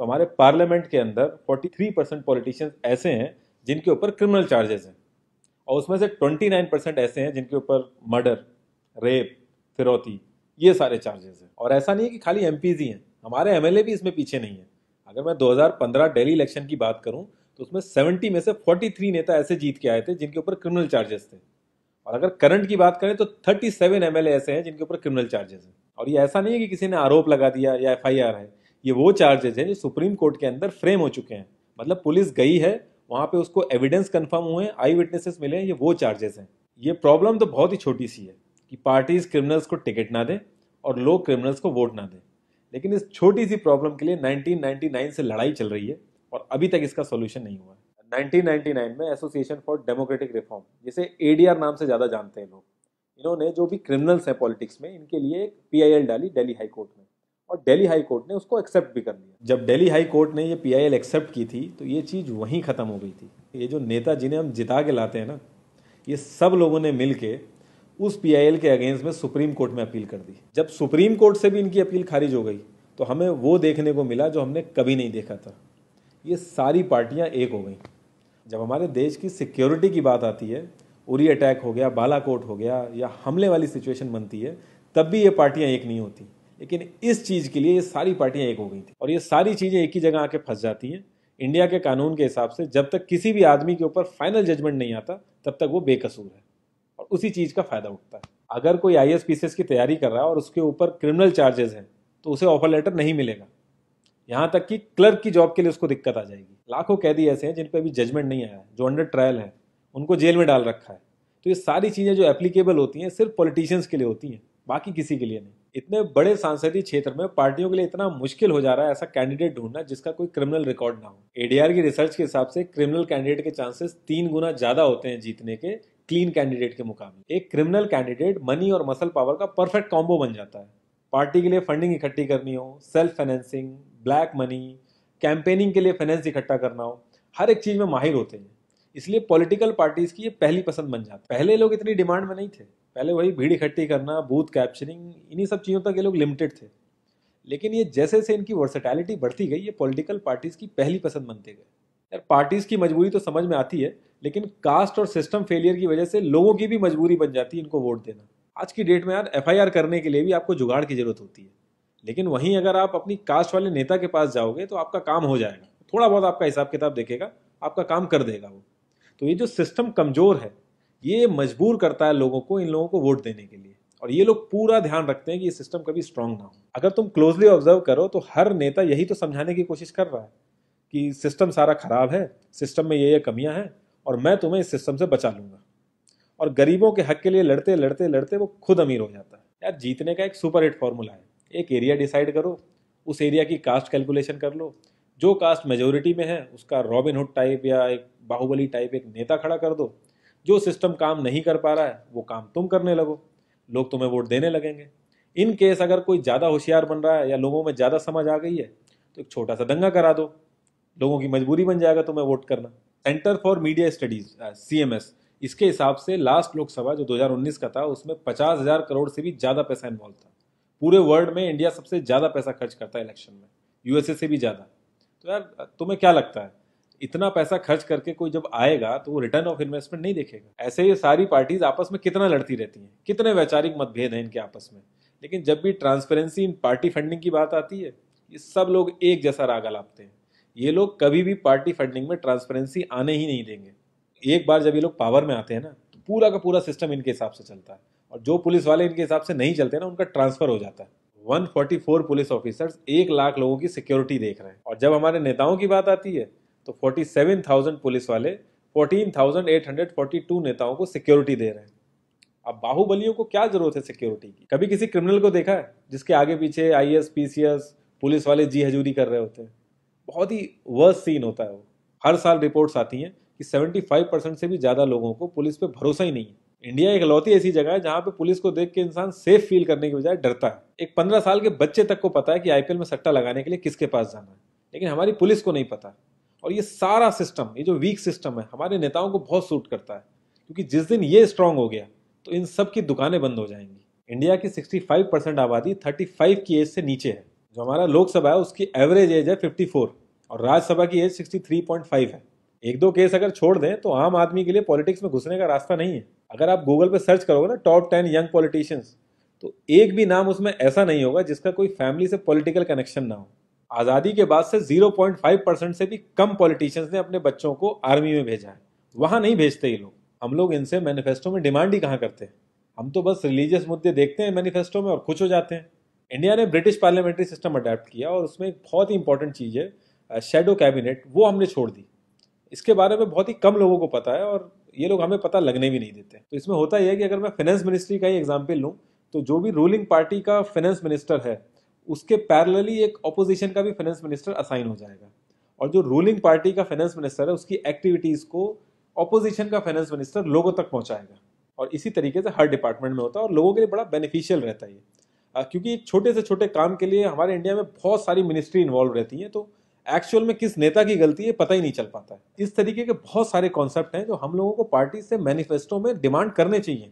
तो हमारे पार्लियामेंट के अंदर 43% पॉलिटिशियंस ऐसे हैं जिनके ऊपर क्रिमिनल चार्जेस हैं, और उसमें से 29% ऐसे हैं जिनके ऊपर मर्डर, रेप, फिरौती, ये सारे चार्जेस हैं। और ऐसा नहीं है कि खाली एमपीज ही हैं, हमारे एमएलए भी इसमें पीछे नहीं है। अगर मैं 2015 दिल्ली इलेक्शन की बात करूं तो उसमें 70 में से 43 नेता ऐसे जीत के आए थे जिनके ऊपर क्रिमिनल चार्जेस थे। और अगर करंट की बात करें तो 37 एमएलए ऐसे हैं जिनके ऊपर क्रिमिनल चार्जेस हैं। और ये ऐसा नहीं है कि किसी ने आरोप लगा दिया या एफआईआर है, ये वो चार्जेस हैं जो सुप्रीम कोर्ट के अंदर फ्रेम हो चुके हैं। मतलब पुलिस गई है वहां पे, उसको एविडेंस कंफर्म हुए हैं, आई विटनेसेस मिले हैं, ये वो चार्जेस हैं। ये प्रॉब्लम तो बहुत ही छोटी सी है कि पार्टीज क्रिमिनल्स को टिकट ना दें और लोग क्रिमिनल्स को वोट ना दें, लेकिन इस छोटी सी प्रॉब्लम के लिए 1999 से लड़ाई चल रही है और अभी तक इसका सोल्यूशन नहीं हुआ है। 1999 में एसोसिएशन फॉर डेमोक्रेटिक रिफॉर्म, जिसे एडीआर नाम से ज्यादा जानते हैं लोग, इन्होंने जो भी क्रिमिनल्स हैं पॉलिटिक्स में, इनके लिए एक पीआईएल डाली दिल्ली हाई कोर्ट में, और दिल्ली हाई कोर्ट ने उसको एक्सेप्ट भी कर लिया। जब दिल्ली हाई कोर्ट ने ये पीआईएल एक्सेप्ट की थी तो ये चीज वहीं खत्म हो गई थी। ये जो नेता जिन्हें हम जिता के लाते हैं ना, ये सब लोगों ने मिल के उस पीआईएल के अगेंस्ट में सुप्रीम कोर्ट में अपील कर दी। जब सुप्रीम कोर्ट से भी इनकी अपील खारिज हो गई तो हमें वो देखने को मिला जो हमने कभी नहीं देखा था, ये सारी पार्टियां एक हो गई। जब हमारे देश की सिक्योरिटी की बात आती है, उरी अटैक हो गया, बालाकोट हो गया, या हमले वाली सिचुएशन बनती है, तब भी ये पार्टियां एक नहीं होती। लेकिन इस चीज के लिए ये सारी पार्टियां एक हो गई थी, और ये सारी चीजें एक ही जगह आके फंस जाती हैं। इंडिया के कानून के हिसाब से जब तक किसी भी आदमी के ऊपर फाइनल जजमेंट नहीं आता तब तक वो बेकसूर है, और उसी चीज का फायदा उठता है। अगर कोई आईएएस पीसीएस की तैयारी कर रहा है और उसके ऊपर क्रिमिनल चार्जेस हैं तो उसे ऑफर लेटर नहीं मिलेगा, यहां तक कि क्लर्क की जॉब के लिए उसको दिक्कत आ जाएगी। लाखों कैदी ऐसे हैं जिन पर अभी जजमेंट नहीं आया है, जो अंडर ट्रायल है, उनको जेल में डाल रखा है। तो ये सारी चीजें जो एप्लीकेबल होती हैं सिर्फ पॉलिटिशियंस के लिए होती हैं, बाकी किसी के लिए नहीं। इतने बड़े सांसदीय क्षेत्र में पार्टियों के लिए इतना मुश्किल हो जा रहा है ऐसा कैंडिडेट ढूंढना जिसका कोई क्रिमिनल रिकॉर्ड ना हो। एडीआर की रिसर्च के हिसाब से क्रिमिनल कैंडिडेट के चांसेस 3 गुना ज्यादा होते हैं जीतने के क्लीन कैंडिडेट के मुकाबले। एक क्रिमिनल कैंडिडेट मनी और मसल पावर का परफेक्ट कॉम्बो बन जाता है। पार्टी के लिए फंडिंग इकट्ठी करनी हो, self financing, black money, campaigning के लिए फाइनेंस इकट्ठा करना हो, हर एक चीज में माहिर होते हैं। इसलिए पॉलिटिकल पार्टीज की ये पहली पसंद बन जाती है। पहले लोग इतनी डिमांड में नहीं थे, पहले वही भीड़ इकट्ठी करना, बूथ कैप्चरिंग, इन्हीं सब चीजों तक ये लोग लिमिटेड थे। लेकिन ये जैसे से इनकी वर्सेटैलिटी बढ़ती गई, ये पॉलिटिकल पार्टीज की पहली पसंद बनते गए। यार पार्टीज की मजबूरी तो समझ में आती है, लेकिन कास्ट और सिस्टम फेलियर की वजह से लोगों की भी मजबूरी बन जाती है इनको वोट देना। आज की डेट में यार एफआईआर करने के लिए भी आपको जुगाड़ की जरूरत होती है, लेकिन वहीं अगर आप अपनी कास्ट वाले नेता के पास जाओगे तो आपका काम हो जाएगा, थोड़ा बहुत आपका हिसाब किताब देखेगा, आपका काम कर देगा वो। तो ये जो सिस्टम कमजोर है, ये मजबूर करता है लोगों को इन लोगों को वोट देने के लिए, और ये लोग पूरा ध्यान रखते हैं कि ये सिस्टम कभी स्ट्रांग ना हो। अगर तुम क्लोजली ऑब्जर्व करो तो हर नेता यही तो समझाने की कोशिश कर रहा है कि सिस्टम सारा खराब है, सिस्टम में ये कमियां हैं, और मैं तुम्हें इस सिस्टम से बचा लूंगा। और गरीबों के हक के लिए लड़ते लड़ते लड़ते वो खुद अमीर हो जाता है। यार जीतने का एक सुपर हिट फॉर्मूला है, एक एरिया डिसाइड करो, उस एरिया की कास्ट कैलकुलेशन कर लो, जो कास्ट मेजोरिटी में है उसका रॉबिन हुड टाइप या एक बाहुबली टाइप एक नेता खड़ा कर दो। जो सिस्टम काम नहीं कर पा रहा है वो काम तुम करने लगो, लोग तुम्हें वोट देने लगेंगे। इन केस अगर कोई ज्यादा होशियार बन रहा है या लोगों में ज्यादा समझ आ गई है तो एक छोटा सा दंगा करा दो, लोगों की मजबूरी बन जाएगा तुम्हें वोट करना। Centre for media studies CMS, इसके हिसाब से लास्ट लोकसभा जो 2019 का था उसमें 50,000 करोड़ से भी ज्यादा पैसा इन्वॉल्व था। पूरे वर्ल्ड में इंडिया सबसे ज्यादा पैसा खर्च करता है इलेक्शन में, यूएसए से भी ज्यादा। तो यार तुम्हें क्या लगता है, इतना पैसा खर्च करके कोई जब आएगा तो वो रिटर्न ऑफ इन्वेस्टमेंट नहीं देखेगा? ऐसे ये सारी पार्टीज आपस में कितना लड़ती रहती हैं, कितने वैचारिक मतभेद हैं इनके आपस में, लेकिन जब भी ट्रांसपेरेंसी इन पार्टी फंडिंग की बात आती है ये सब लोग एक जैसा राग अलापते हैं। ये लोग कभी भी पार्टी फंडिंग में ट्रांसपेरेंसी आने ही नहीं देंगे। एक बार जब ये लोग पावर में आते हैं ना तो पूरा का पूरा सिस्टम इनके हिसाब से चलता है, और जो पुलिस वाले इनके हिसाब से नहीं चलते ना उनका ट्रांसफर हो जाता है। 144 पुलिस ऑफिसर्स 1 लाख लोगों की सिक्योरिटी देख रहे हैं, और जब हमारे नेताओं की बात आती है तो 47,000 पुलिस वाले 14,842 नेताओं को सिक्योरिटी दे रहे हैं। अब बाहुबलियों को क्या जरूरत है सिक्योरिटी की? कभी किसी क्रिमिनल को देखा है जिसके आगे पीछे आईएएस पीसीएस पुलिस वाले जी हजूरी कर रहे होते हैं? बहुत ही वर्स्ट सीन होता है वो। हर साल रिपोर्ट्स आती हैं कि 75% से भी ज्यादा लोगों को पुलिस पे भरोसा ही नहीं है। इंडिया एक इकलौती ऐसी जगह है जहां पे पुलिस को देख के इंसान सेफ फील करने की बजाय डरता है। एक 15 साल के बच्चे तक को पता है कि आईपीएल में सट्टा लगाने के लिए किसके पास जाना है, लेकिन हमारी पुलिस को नहीं पता। और ये सारा सिस्टम, ये जो वीक सिस्टम है, हमारे नेताओं को बहुत सूट करता है, क्योंकि जिस दिन ये स्ट्रांग हो गया तो इन सब की दुकानें बंद हो जाएंगी। इंडिया की 65% आबादी 35 की एज से नीचे है, जो हमारा लोकसभा है उसकी एवरेज एज है 54 और राज्यसभा की एज 63.5 है। एक दो केस अगर छोड़ दें तो आम आदमी के लिए पॉलिटिक्स में घुसने का रास्ता नहीं है। अगर आप गूगल पे सर्च करोगे ना टॉप 10 यंग पॉलिटिशियंस, तो एक भी नाम उसमें ऐसा नहीं होगा जिसका कोई फैमिली से पॉलिटिकल कनेक्शन ना हो। आज़ादी के बाद से 0.5% से भी कम पॉलिटिशियंस ने अपने बच्चों को आर्मी में भेजा है। वहां नहीं भेजते ये लोग। हम लोग इनसे मैनिफेस्टो में डिमांड ही कहाँ करते हैं। हम तो बस रिलीजियस मुद्दे देखते हैं मैनिफेस्टो में और खुश हो जाते हैं। इंडिया ने ब्रिटिश पार्लियामेंट्री सिस्टम अडेप्ट किया और उसमें एक बहुत ही इंपॉर्टेंट चीज़ है शेडो कैबिनेट, वो हमने छोड़ दी। इसके बारे में बहुत ही कम लोगों को पता है और ये लोग हमें पता लगने भी नहीं देते। तो इसमें होता यह है कि अगर मैं फाइनेंस मिनिस्ट्री का ही एग्जाम्पल लूँ तो जो भी रूलिंग पार्टी का फाइनेंस मिनिस्टर है उसके पैरेलली एक ऑपोजिशन का भी फाइनेंस मिनिस्टर असाइन हो जाएगा और जो रूलिंग पार्टी का फाइनेंस मिनिस्टर है उसकी एक्टिविटीज़ को ऑपोजिशन का फाइनेंस मिनिस्टर लोगों तक पहुंचाएगा। और इसी तरीके से हर डिपार्टमेंट में होता है और लोगों के लिए बड़ा बेनिफिशियल रहता है ये। क्योंकि एक छोटे से छोटे काम के लिए हमारे इंडिया में बहुत सारी मिनिस्ट्री इन्वॉल्व रहती हैं, तो एक्चुअल में किस नेता की गलती है पता ही नहीं चल पाता है। इस तरीके के बहुत सारे कॉन्सेप्ट हैं जो हम लोगों को पार्टी से मैनिफेस्टो में डिमांड करने चाहिए,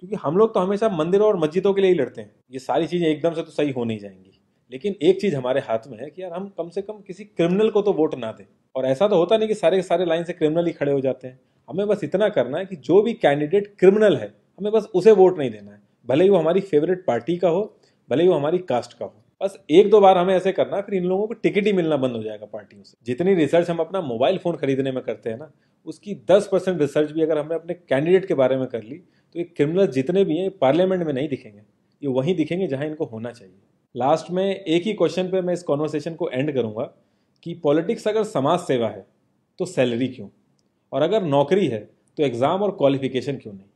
क्योंकि हम लोग तो हमेशा मंदिरों और मस्जिदों के लिए ही लड़ते हैं। ये सारी चीजें एकदम से तो सही हो नहीं जाएंगी, लेकिन एक चीज हमारे हाथ में है कि यार हम कम से कम किसी क्रिमिनल को तो वोट ना दें। और ऐसा तो होता नहीं कि सारे के सारे लाइन से क्रिमिनल ही खड़े हो जाते हैं। हमें बस इतना करना है कि जो भी कैंडिडेट क्रिमिनल है हमें बस उसे वोट नहीं देना है, भले ही वो हमारी फेवरेट पार्टी का हो, भले ही वो हमारी कास्ट का हो। बस एक दो बार हमें ऐसे करना है, फिर इन लोगों को टिकट ही मिलना बंद हो जाएगा पार्टियों से। जितनी रिसर्च हम अपना मोबाइल फोन खरीदने में करते हैं ना, उसकी 10% रिसर्च भी अगर हमने अपने कैंडिडेट के बारे में कर ली तो ये क्रिमिनल जितने भी हैं पार्लियामेंट में नहीं दिखेंगे, ये वहीं दिखेंगे जहां इनको होना चाहिए। लास्ट में एक ही क्वेश्चन पे मैं इस कॉन्वर्सेशन को एंड करूंगा कि पॉलिटिक्स अगर समाज सेवा है तो सैलरी क्यों, और अगर नौकरी है तो एग्जाम और क्वालिफिकेशन क्यों नहीं।